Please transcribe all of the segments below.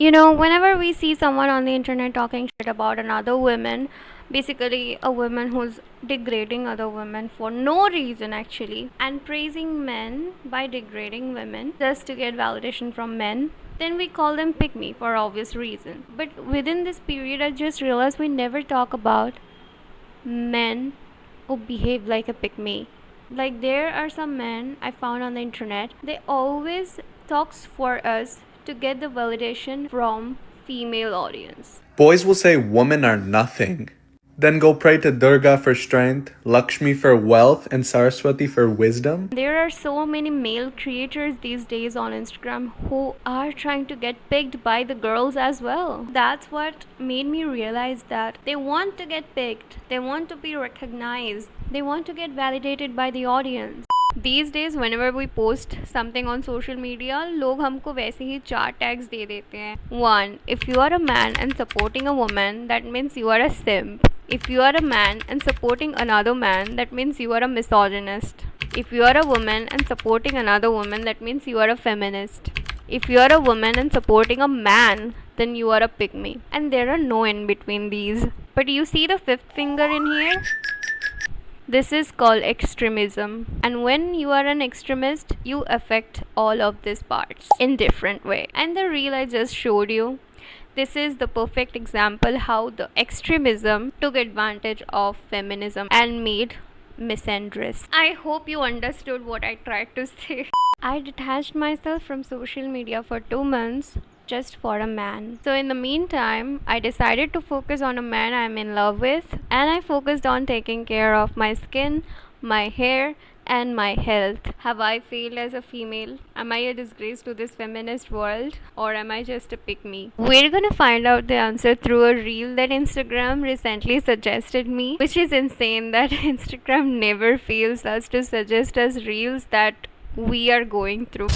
Whenever we see someone on the internet talking shit about another woman, basically a woman who's degrading other women for no reason actually, and praising men by degrading women just to get validation from men, then we call them pick me for obvious reason. But within this period, I just realized we never talk about men who behave like a pick me. Like there are some men I found on the internet, they always talks for us to get the validation from female audience. Boys will say women are nothing, then go pray to Durga for strength, Lakshmi for wealth, and Saraswati for wisdom. There are so many male creators these days on Instagram who are trying to get picked by the girls as well. That's what made me realize that they want to get picked, they want to be recognized, they want to get validated by the audience. These days whenever we post something on social media, लोग हमको वैसे ही 4 tags दे देते हैं. 1. If you are a man and supporting a woman, that means you are a simp. If you are a man and supporting another man, that means you are a misogynist. If you are a woman and supporting another woman, that means you are a feminist. If you are a woman and supporting a man, then you are a pygmy. And there are no in between these. But you see the fifth finger in here? This is called extremism, and when you are an extremist, you affect all of these parts in different way. And the reel I just showed you, this is the perfect example how the extremism took advantage of feminism and made misandrous. I hope you understood what I tried to say. I detached myself from social media for 2 months just for a man. So in the meantime, I decided to focus on a man I'm in love with, and I focused on taking care of my skin, my hair, and my health. Have I failed as a female? Am I a disgrace to this feminist world, or am I just a pick me? We're gonna find out the answer through a reel that Instagram recently suggested me, which is insane that Instagram never fails us to suggest us reels that we are going through.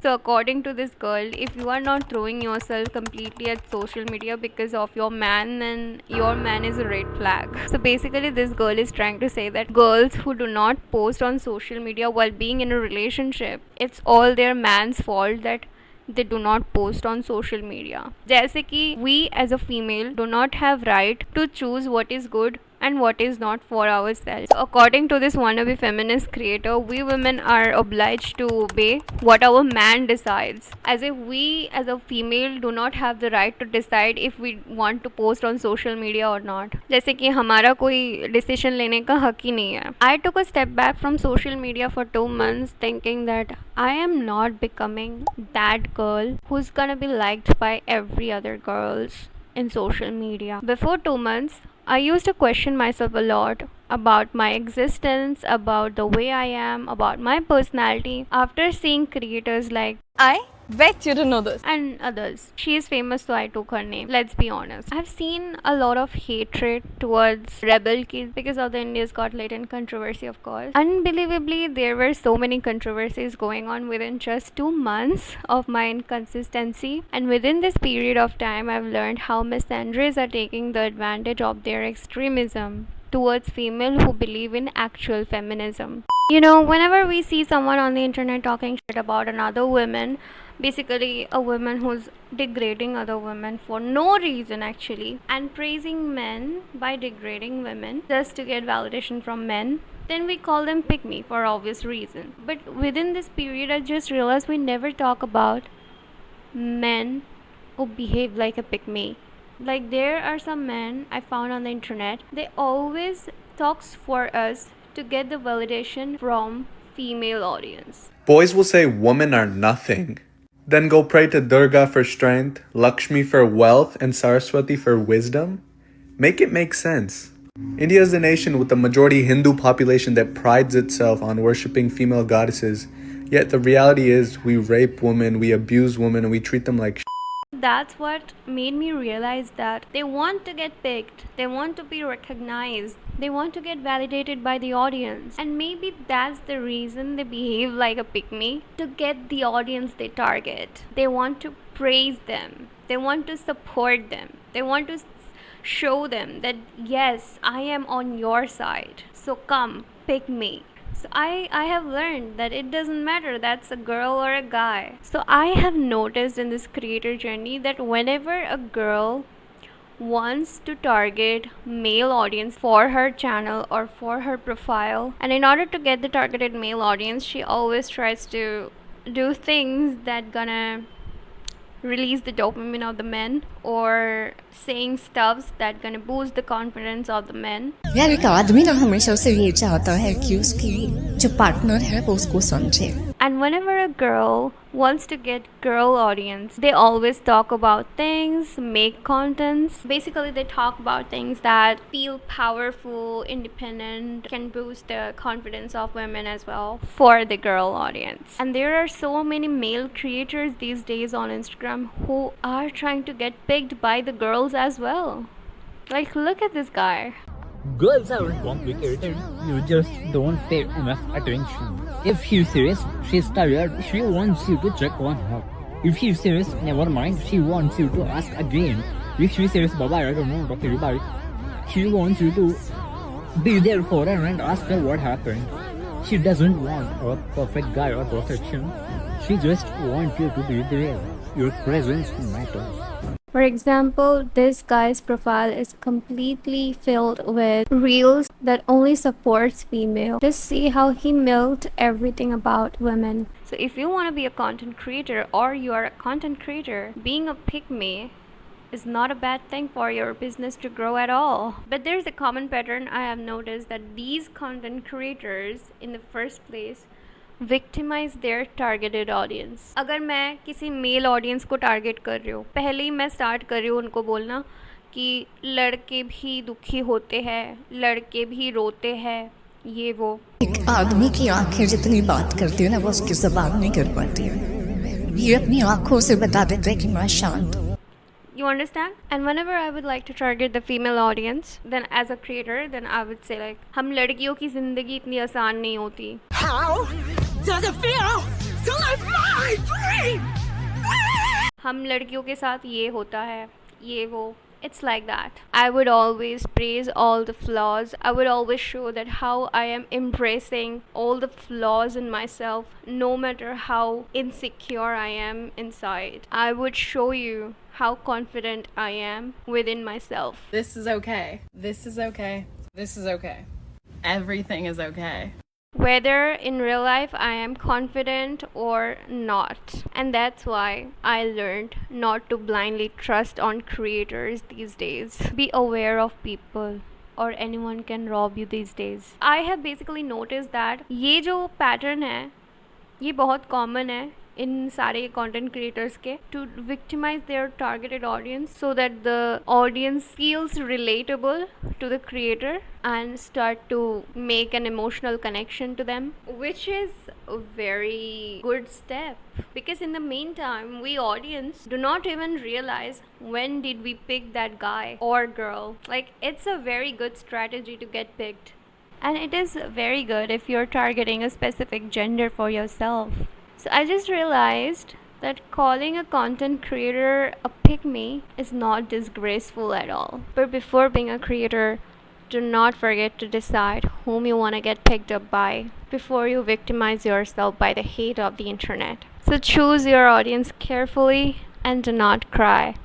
So according to this girl, if you are not throwing yourself completely at social media because of your man, then your man is a red flag. So basically this girl is trying to say that girls who do not post on social media while being in a relationship, it's all their man's fault that they do not post on social media. जैसे कि we as a female do not have right to choose what is good and what is not for ourselves. So according to this wannabe feminist creator, we women are obliged to obey what our man decides, as if we as a female do not have the right to decide if we want to post on social media or not. जैसे कि हमारा कोई decision लेने का हक ही नहीं है. I took a step back from social media for 2 months thinking that I am not becoming that girl who's gonna be liked by every other girls in social media. Before 2 months, I used to question myself a lot about my existence, about the way I am, about my personality. After seeing creators like I bet you didn't know this. and others. She is famous, so I took her name. Let's be honest. I've seen a lot of hatred towards rebel kids because of the India's Got Latent controversy, of course. Unbelievably, there were so many controversies going on within just 2 months of my inconsistency. And within this period of time, I've learned how misandries are taking the advantage of their extremism towards female who believe in actual feminism. Whenever we see someone on the internet talking shit about another woman, basically a woman who's degrading other women for no reason actually, and praising men by degrading women just to get validation from men, then we call them pick me for obvious reason. But within this period, I just realized we never talk about men who behave like a pick me. Like there are some men I found on the internet, they always talks for us to get the validation from female audience. Boys will say women are nothing, then go pray to Durga for strength, Lakshmi for wealth, and Saraswati for wisdom. Make it make sense. India is a nation with a majority Hindu population that prides itself on worshipping female goddesses, yet the reality is we rape women, we abuse women, and we treat them like That's what made me realize that they want to get picked, they want to be recognized, they want to get validated by the audience. And maybe that's the reason they behave like a pick me, to get the audience they target. They want to praise them, they want to support them, they want to show them that yes, I am on your side. So come, pick me. So I have learned that it doesn't matter that's a girl or a guy. So I have noticed in this creator journey that whenever a girl wants to target male audience for her channel or for her profile, and in order to get the targeted male audience, she always tries to do things that gonna release the dopamine of the men, or saying stuffs that gonna boost the confidence of the men. यार एक आदमी ना हमेशा उसे ये चाहता है कि उसकी जो पार्टनर है वो उसको समझे. And whenever a girl wants to get girl audience, they always talk about things, make contents. Basically, they talk about things that feel powerful, independent, can boost the confidence of women as well for the girl audience. And there are so many male creators these days on Instagram who are trying to get picked by the girls as well. Like, look at this guy. Girls aren't complicated. You just don't pay enough attention. If she's serious, she's tired. She wants you to check on her. If she's serious, never mind. She wants you to ask again. If she's serious, bye-bye, I don't know, okay, bye. She wants you to be there for her and ask her what happened. She doesn't want a perfect guy or perfection. She just wants you to be there. Your presence matters. For example, this guy's profile is completely filled with reels that only supports female. Just see how he milked everything about women. So if you want to be a content creator or you are a content creator, being a pick-me is not a bad thing for your business to grow at all. But there's a common pattern I have noticed, that these content creators in the first place victimize their targeted audience. अगर मैं किसी mail audience को target कर रही हूँ, पहले ही मैं start कर रही हूँ उनको बोलना कि लड़के भी दुखी होते हैं, लड़के भी रोते हैं, ये वो. एक आदमी की आंखें जितनी बात करती है ना वो उसकी ज़बान नहीं कर पाती है. ये अपनी आंखों से बता देते हैं कि मैं शांत हूँ. You understand? And whenever I would like to target the female audience, then as a creator, then I would say like, हम लड़कियों की ज़िंदगी इतनी आसान नहीं होती. How does it feel to live my dream? हम लड़कियों के साथ ये होता है, ये वो. It's like that. I would always praise all the flaws. I would always show that how I am embracing all the flaws in myself, no matter how insecure I am inside. I would show you how confident I am within myself. This is okay. This is okay. This is okay. Everything is okay. Whether in real life I am confident or not. And that's why I learned not to blindly trust on creators these days. Be aware of people, or anyone can rob you these days. I have basically noticed that ये जो pattern है, ये बहुत common है इन सारे content creators के, to victimize their targeted audience so that the audience feels relatable to the creator and start to make an emotional connection to them, which is a very good step, because in the meantime we audience do not even realize when did we pick that guy or girl. Like, it's a very good strategy to get picked, and it is very good if you're targeting a specific gender for yourself. So I just realized that calling a content creator a pick-me is not disgraceful at all. But before being a creator, do not forget to decide whom you want to get picked up by before you victimize yourself by the hate of the internet. So choose your audience carefully and do not cry.